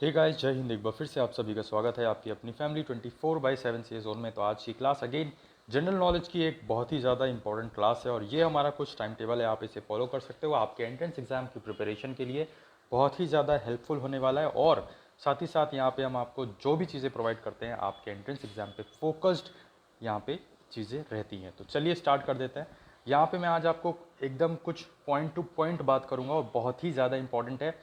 Hey guys, जय हिंद। एक बार फिर से आप सभी का स्वागत है आपकी अपनी फैमिली 24/7 सी जोन में। तो आज की क्लास अगेन जनरल नॉलेज की एक बहुत ही ज़्यादा इंपॉर्टेंट क्लास है और ये हमारा कुछ टाइम टेबल है, आप इसे फॉलो कर सकते हो। आपके एंट्रेंस एग्जाम की प्रिपरेशन के लिए बहुत ही ज़्यादा हेल्पफुल होने वाला है और साथ ही साथ यहाँ पे हम आपको जो भी चीज़ें प्रोवाइड करते हैं आपके एंट्रेंस एग्जाम पे फोकस्ड यहाँ पे चीज़ें रहती हैं। तो चलिए स्टार्ट कर देते हैं। यहाँ पे मैं आज आपको एकदम कुछ पॉइंट टू पॉइंट बात करूँगा और बहुत ही ज़्यादा इंपॉर्टेंट है।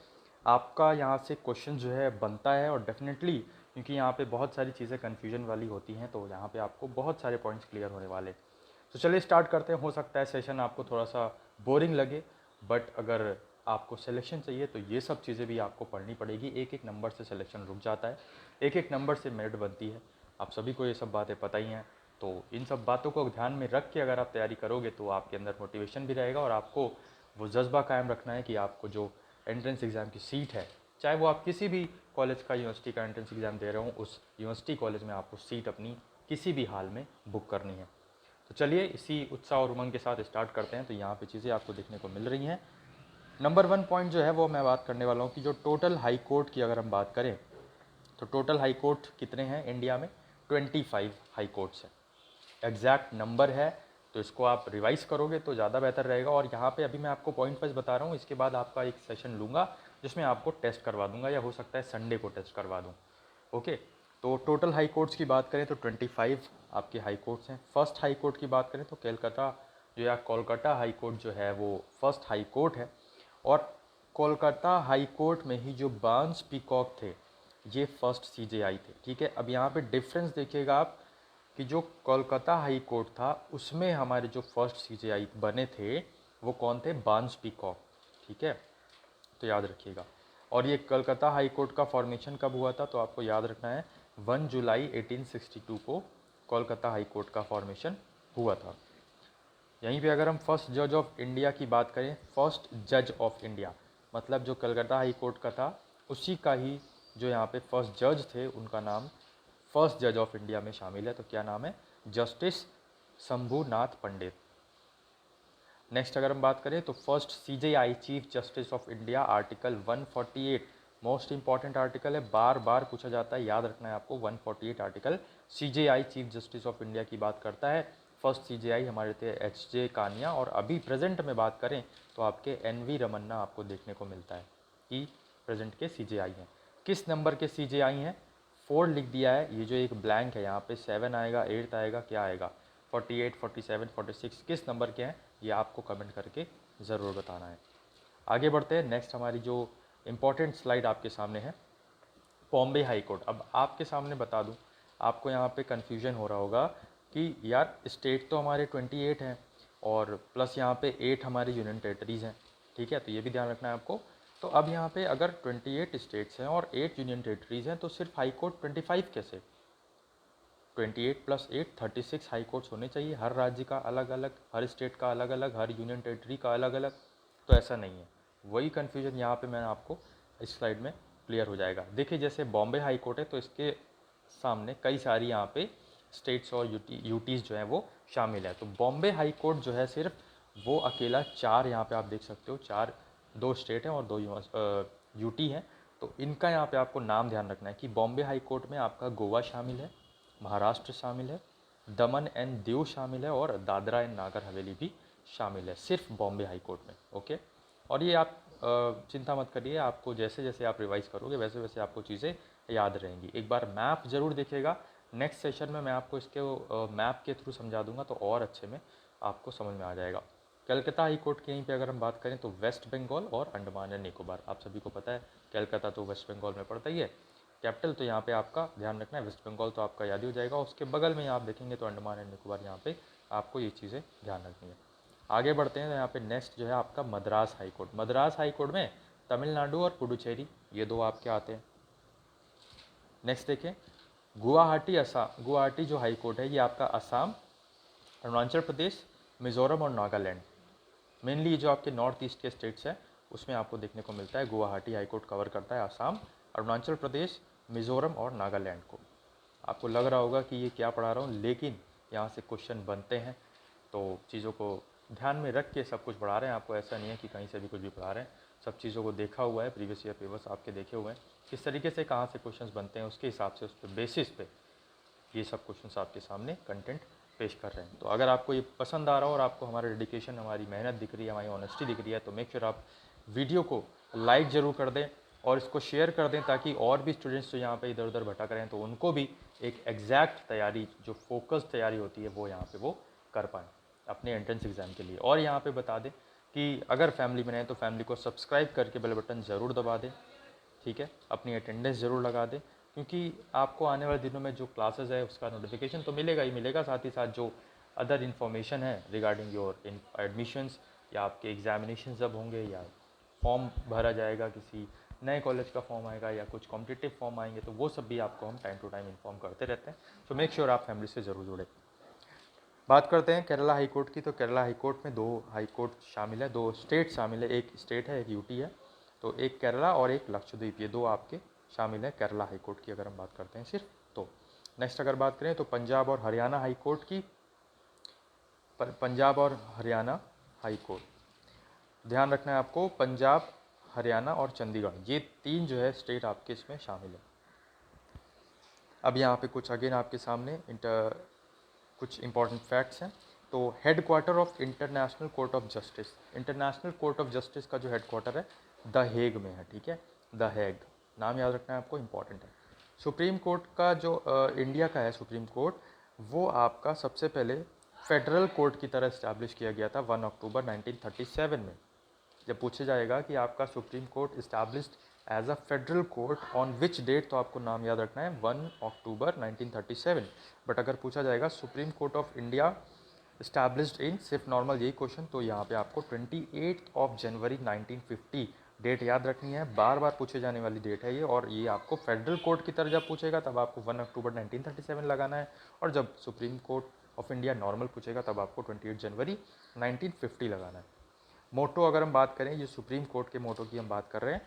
आपका यहाँ से क्वेश्चन जो है बनता है और डेफिनेटली क्योंकि यहाँ पे बहुत सारी चीज़ें कन्फ्यूजन वाली होती हैं, तो यहाँ पे आपको बहुत सारे पॉइंट्स क्लियर होने वाले। तो चलिए स्टार्ट करते हैं। हो सकता है सेशन आपको थोड़ा सा बोरिंग लगे, बट अगर आपको सिलेक्शन चाहिए तो ये सब चीज़ें भी आपको पढ़नी पड़ेगी। एक एक नंबर से सिलेक्शन रुक जाता है, एक एक नंबर से मेरिट बनती है। आप सभी को ये सब बातें पता ही हैं। तो इन सब बातों को ध्यान में रख के अगर आप तैयारी करोगे तो आपके अंदर मोटिवेशन भी रहेगा और आपको वो जज्बा कायम रखना है कि आपको जो एंट्रेंस एग्ज़ाम की सीट है, चाहे वो आप किसी भी कॉलेज का यूनिवर्सिटी का एंट्रेंस एग्ज़ाम दे रहे हो, उस यूनिवर्सिटी कॉलेज में आपको सीट अपनी किसी भी हाल में बुक करनी है। तो चलिए इसी उत्साह और उमंग के साथ स्टार्ट करते हैं। तो यहाँ पे चीज़ें आपको देखने को मिल रही हैं। नंबर 1 पॉइंट जो है वो मैं बात करने वाला हूँ कि जो टोटल हाई कोर्ट की अगर हम बात करें तो टोटल हाई कोर्ट कितने हैं इंडिया में? 25 हाई कोर्ट्स हैं। एग्जैक्ट नंबर है, तो इसको आप रिवाइज करोगे तो ज़्यादा बेहतर रहेगा। और यहाँ पे अभी मैं आपको पॉइंट वाइज बता रहा हूँ, इसके बाद आपका एक सेशन लूँगा जिसमें आपको टेस्ट करवा दूंगा या हो सकता है संडे को टेस्ट करवा दूँ। ओके, तो टोटल हाई कोर्ट्स की बात करें तो 25 आपके हाई कोर्ट्स हैं। फर्स्ट हाई कोर्ट की बात करें तो कलकत्ता जो या कोलकाता हाई कोर्ट जो है वो फर्स्ट हाई कोर्ट है। और कोलकाता हाई कोर्ट में ही जो बांस पीकॉक थे ये फर्स्ट सीजेआई थे। ठीक है, अब यहाँ पे डिफरेंस देखिएगा आप कि जो कोलकाता हाई कोर्ट था उसमें हमारे जो फर्स्ट सीजेआई बने थे वो कौन थे? बांस पीकॉक। ठीक है, तो याद रखिएगा। और ये कलकत्ता हाई कोर्ट का फॉर्मेशन कब हुआ था? तो आपको याद रखना है 1 जुलाई 1862 को कोलकाता हाई कोर्ट का फॉर्मेशन हुआ था। यहीं पे अगर हम फर्स्ट जज ऑफ इंडिया की बात करें, फर्स्ट जज ऑफ इंडिया मतलब जो कलकत्ता हाई कोर्ट का था उसी का ही जो यहाँ पे फर्स्ट जज थे उनका नाम फर्स्ट जज ऑफ इंडिया में शामिल है। तो क्या नाम है? जस्टिस शंभूनाथ पंडित। नेक्स्ट अगर हम बात करें तो first CJI chief justice of India article 148 most important article है, बार बार पूछा जाता है, याद रखना है आपको। 148 article CJI chief justice of India की बात करता है। फर्स्ट सीजेआई हमारे थे एच.जे. कानिया और अभी प्रेजेंट में बात करें तो आपके एन.वी. रमन्ना आपको देखने को मिलता है कि प्रेजेंट के सीजेआई हैं। किस नंबर के सीजेआई हैं? 4 लिख दिया है, ये जो एक ब्लैंक है यहाँ पे 7 आएगा, 8 आएगा, क्या आएगा? 48, 47, 46 किस नंबर के हैं ये आपको कमेंट करके ज़रूर बताना है। आगे बढ़ते हैं। नेक्स्ट हमारी जो इम्पोर्टेंट स्लाइड आपके सामने है, बॉम्बे हाई कोर्ट। अब आपके सामने बता दूं, आपको यहाँ पे कन्फ्यूजन हो रहा होगा कि यार स्टेट तो हमारे 28 हैं और प्लस यहाँ पे 8 हमारे यूनियन टेरिटरीज़ हैं। ठीक है, तो ये भी ध्यान रखना है आपको। तो अब यहाँ पे अगर 28 स्टेट्स हैं और 8 यूनियन टेरिटरीज़ हैं तो सिर्फ हाई कोर्ट 25 कैसे? 28 + 8 36 हाई कोर्ट्स होने चाहिए, हर राज्य का अलग अलग, हर स्टेट का अलग अलग, हर यूनियन टेरिटरी का अलग अलग। तो ऐसा नहीं है, वही कन्फ्यूजन यहाँ पे मैं आपको इस स्लाइड में क्लियर हो जाएगा। देखिए जैसे बॉम्बे हाई कोर्ट है तो इसके सामने कई सारी यहाँ पे स्टेट्स और यूटीज़ जो हैं वो शामिल है। तो बॉम्बे हाई कोर्ट जो है सिर्फ वो अकेला 4 यहाँ पे आप देख सकते हो, 4 2 स्टेट हैं और 2 यूटी हैं। तो इनका यहाँ पे आपको नाम ध्यान रखना है कि बॉम्बे हाई कोर्ट में आपका गोवा शामिल है, महाराष्ट्र शामिल है, दमन एंड दीव शामिल है और दादरा एंड नागर हवेली भी शामिल है सिर्फ बॉम्बे हाई कोर्ट में। ओके, और ये आप चिंता मत करिए, आपको जैसे जैसे आप रिवाइज करोगे वैसे वैसे आपको चीज़ें याद रहेंगी। एक बार मैप ज़रूर देखिएगा, नेक्स्ट सेशन में मैं आपको इसके मैप के थ्रू समझा दूंगा तो और अच्छे में आपको समझ में आ जाएगा। कलकत्ता हाई कोर्ट की यहीं पे अगर हम बात करें तो वेस्ट बंगाल और अंडमान एंड निकोबार, आप सभी को पता है कलकत्ता तो वेस्ट बंगाल में पड़ता ही है। कैपिटल तो यहाँ पे आपका ध्यान रखना है, वेस्ट बंगाल तो आपका याद ही हो जाएगा। उसके बगल में आप देखेंगे तो अंडमान एंड निकोबार, यहाँ पे आपको ये चीज़ें ध्यान रखनी है। आगे बढ़ते हैं तो यहाँ पे नेक्स्ट जो है आपका Madras high court. Madras high court में तमिलनाडु और पुडुचेरी ये दो आपके आते हैं। नेक्स्ट देखें गुवाहाटी असम, गुवाहाटी जो हाई कोर्ट है ये आपका असम, अरुणाचल प्रदेश, मिजोरम और नागालैंड, मेनली जो आपके नॉर्थ ईस्ट के स्टेट्स हैं उसमें आपको देखने को मिलता है। गुवाहाटी हाई कोर्ट कवर करता है असम, अरुणाचल प्रदेश, मिजोरम और नागालैंड को। आपको लग रहा होगा कि ये क्या पढ़ा रहा हूँ, लेकिन यहाँ से क्वेश्चन बनते हैं तो चीज़ों को ध्यान में रख के सब कुछ पढ़ा रहे हैं आपको, ऐसा नहीं है कि कहीं से भी कुछ भी पढ़ा रहे हैं। सब चीज़ों को देखा हुआ है, प्रीवियस ईयर पेपर्स आपके देखे हुए हैं, किस तरीके से कहाँ से क्वेश्चंस बनते हैं, उसके हिसाब से उस पर बेसिस पे ये सब क्वेश्चंस आपके सामने कंटेंट पेश कर रहे हैं। तो अगर आपको ये पसंद आ रहा हो और आपको हमारा डेडिकेशन, हमारी मेहनत दिख रही है, हमारी ऑनेस्टी दिख रही है, तो मेक श्योर आप वीडियो को लाइक ज़रूर कर दें और इसको शेयर कर दें, ताकि और भी स्टूडेंट्स जो यहाँ पे इधर उधर भटक रहे हैं तो उनको भी एक एग्जैक्ट तैयारी, जो फोकस तैयारी होती है, वो यहाँ पे वो कर पाएँ अपने एंट्रेंस एग्ज़ाम के लिए। और यहाँ पे बता दें कि अगर फैमिली में रहें तो फैमिली को सब्सक्राइब करके बेल बटन ज़रूर दबा दें, ठीक है। अपनी अटेंडेंस ज़रूर लगा दें, क्योंकि आपको आने वाले दिनों में जो क्लासेस है उसका नोटिफिकेशन तो मिलेगा ही मिलेगा, साथ ही साथ जो अदर इन्फॉर्मेशन है रिगार्डिंग योर एडमिशन्स, या आपके एग्जामिनेशन जब होंगे, या फॉर्म भरा जाएगा, किसी नए कॉलेज का फॉर्म आएगा, या कुछ कॉम्पिटिटिव फॉर्म आएंगे, तो वो सब भी आपको हम टाइम टू टाइम इन्फॉर्म करते रहते हैं। तो मेक श्योर आप फैमिली से ज़रूर जुड़े। बात करते हैं केरला हाई कोर्ट की। तो केरला हाई कोर्ट में 2 हाई कोर्ट शामिल है, 2 स्टेट शामिल है, एक स्टेट है, एक यूटी है। तो एक केरला और एक लक्षद्वीप, ये 2 आपके शामिल है केरला हाई कोर्ट की अगर हम बात करते हैं सिर्फ तो। नेक्स्ट अगर बात करें तो पंजाब और हरियाणा हाई कोर्ट की। पंजाब और हरियाणा हाई कोर्ट, ध्यान रखना है आपको, पंजाब, हरियाणा और चंडीगढ़, ये 3 जो है स्टेट आपके इसमें शामिल है। अब यहाँ पे कुछ अगेन आपके सामने कुछ इंपॉर्टेंट फैक्ट्स हैं। तो head quarter of international court of justice, international court of justice का जो हेड क्वार्टर है द हेग में है, ठीक है, द हेग, नाम याद रखना है आपको, इंपॉर्टेंट है। सुप्रीम कोर्ट का जो इंडिया का है सुप्रीम कोर्ट, वो आपका सबसे पहले फेडरल कोर्ट की तरह इस्टेब्लिश किया गया था 1 अक्टूबर 1937 में। जब पूछा जाएगा कि आपका Supreme Court established as a federal court on which date, तो आपको नाम याद रखना है 1 अक्टूबर 1937। बट अगर पूछा जाएगा supreme court of India established in, सिर्फ नॉर्मल यही क्वेश्चन, तो यहाँ पे आपको 28 जनवरी 1950 डेट याद रखनी है। बार बार पूछे जाने वाली डेट है ये, और ये आपको फेडरल कोर्ट की तरह जब पूछेगा तब आपको 1 अक्टूबर 1937 लगाना है, और जब supreme court of India normal पूछेगा तब आपको 28 जनवरी 1950 लगाना है। मोटो अगर हम बात करें, ये सुप्रीम कोर्ट के मोटो की हम बात कर रहे हैं,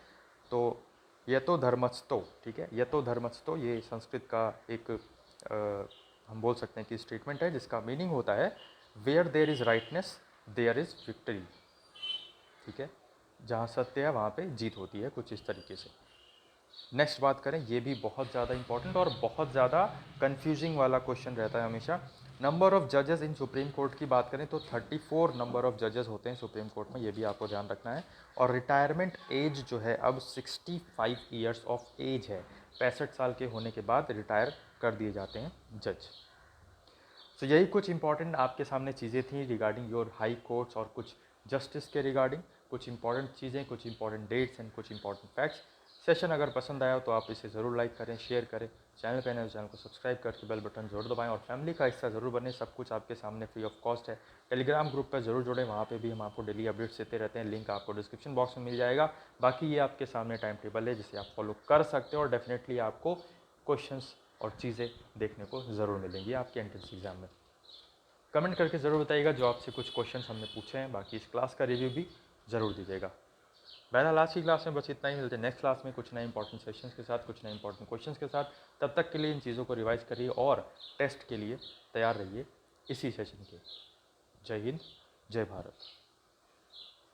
तो यतो धर्मस्थो, ठीक है, यतो धर्मस्थो, ये संस्कृत का एक हम बोल सकते हैं कि स्टेटमेंट है, जिसका मीनिंग होता है where there is rightness there is victory, ठीक है, जहाँ सत्य है वहाँ पे जीत होती है, कुछ इस तरीके से। नेक्स्ट बात करें, ये भी बहुत ज़्यादा इंपॉर्टेंट और बहुत ज़्यादा कंफ्यूजिंग वाला क्वेश्चन रहता है हमेशा। नंबर ऑफ जजेस इन सुप्रीम कोर्ट की बात करें तो 34 नंबर ऑफ जजेस होते हैं सुप्रीम कोर्ट में, ये भी आपको ध्यान रखना है। और रिटायरमेंट एज जो है अब 65 ईयर्स ऑफ एज है, 65 साल के होने के बाद रिटायर कर दिए जाते हैं जज। तो यही कुछ इंपॉर्टेंट आपके सामने चीज़ें थी रिगार्डिंग योर हाई कोर्ट्स और कुछ जस्टिस के रिगार्डिंग, कुछ इंपॉर्टेंट चीज़ें, कुछ इंपॉर्टेंट डेट्स एंड कुछ इंपॉर्टेंट फैक्ट्स। सेशन अगर पसंद आया हो तो आप इसे ज़रूर लाइक करें, शेयर करें, चैनल पे नए हो चैनल को सब्सक्राइब करके बेल बटन जरूर दबाएं और फैमिली का हिस्सा ज़रूर बने। सब कुछ आपके सामने फ्री ऑफ कॉस्ट है। टेलीग्राम ग्रुप पर ज़रूर जुड़ें, वहाँ पे भी हम आपको डेली अपडेट्स देते रहते हैं, लिंक आपको डिस्क्रिप्शन बॉक्स में मिल जाएगा। बाकी ये आपके सामने टाइम टेबल है जिसे आप फॉलो कर सकते हो, और डेफिनेटली आपको क्वेश्चंस और चीज़ें देखने को ज़रूर मिलेंगी आपके एंट्रेंस एग्जाम में। कमेंट करके ज़रूर बताइएगा जो आपसे कुछ क्वेश्चंस हमने पूछे हैं। बाकी इस क्लास का रिव्यू भी ज़रूर दीजिएगा। बहरहाल आज की क्लास में बस इतना ही, मिलते हैं नेक्स्ट क्लास में कुछ नए इंपॉर्टेंट सेशंस के साथ, कुछ नए इंपॉर्टेंट क्वेश्चंस के साथ। तब तक के लिए इन चीज़ों को रिवाइज करिए और टेस्ट के लिए तैयार रहिए इसी सेशन के। जय हिंद, जय भारत।